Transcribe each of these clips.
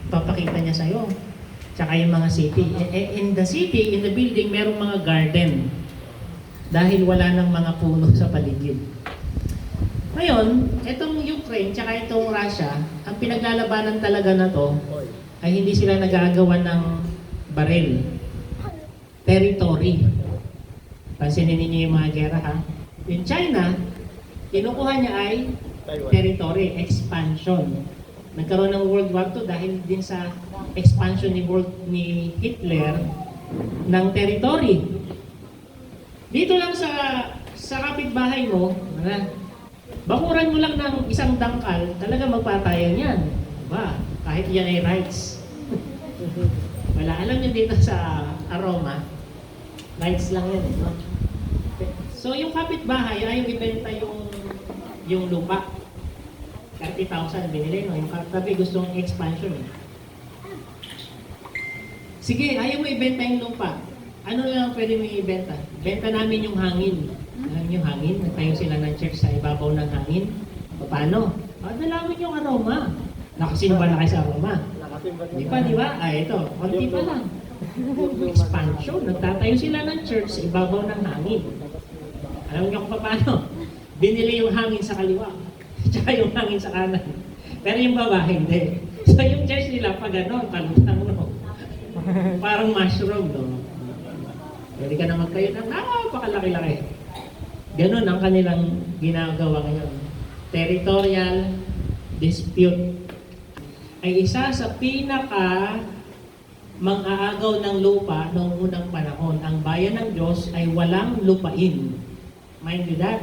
papakita niya sa'yo. Tsaka yung mga city. In the city, in the building, merong mga garden. Dahil wala nang mga puno sa paligid. Ngayon, itong Ukraine tsaka itong Russia, ang pinaglalabanan talaga na to ay hindi sila nagagawa ng baril. Territory. Pansinin ninyo yung mga gera ha. Yung China, kinukuha niya ay territory, expansion. Nagkaroon ng World War II dahil din sa expansion ni Hitler ng territory. Dito lang sa kapitbahay mo, bakuran mo lang ng isang dangkal, talaga magpatayan yan. Ba, kahit yan ay rights. Wala, alam nyo dito sa Aroma, rights lang yan. No? So yung kapitbahay, ayaw ibenta yung lupa. 30,000 binili, no? Yung katabi gustong expansion. Sige, ayaw mo ibenta yung lupa. Ano lang pwede mo ibenta? Benta namin yung hangin. Alam niyo hangin? Nagtayo sila ng church sa ibabaw ng hangin. Paano? Dalamin yung Aroma. Nakasimba na kayo sa Aroma. Di ba? Ito. Konti pa lang. Expansion. Nagtatayo sila ng church sa ibabaw ng hangin. Alam niyo kung paano? Binili yung hangin sa kaliwa. Tsaka yung hangin sa kanan. Pero yung baba, hindi. So yung church nila, pag gano'n, talutang no. Parang mushroom, no? Pwede ka na magkayo ng napakalaki-laki. Ganon ang kanilang ginagawa ngayon. Territorial dispute ay isa sa pinaka mang-aagaw ng lupa noong unang panahon. Ang bayan ng Diyos ay walang lupain. Mind you that?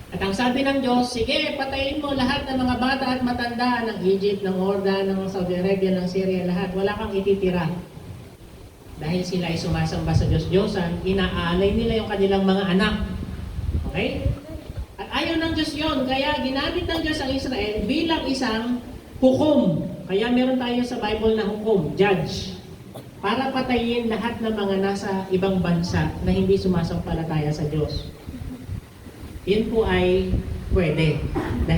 At ang sabi ng Diyos, sige, patayin mo lahat ng mga bata at matanda ng Egypt, ng Jordan, ng Saudi Arabia, ng Syria, lahat. Wala kang ititira. Dahil sila ay sumasamba sa Diyos-Diyosan, inaalay nila yung kanilang mga anak. Okay? At ayaw ng Diyos yun. Kaya ginamit ng Diyos ang Israel bilang isang hukom. Kaya meron tayo sa Bible na hukom, judge. Para patayin lahat ng mga nasa ibang bansa na hindi sumasampalataya sa Diyos. Yun po ay pwede. Dahil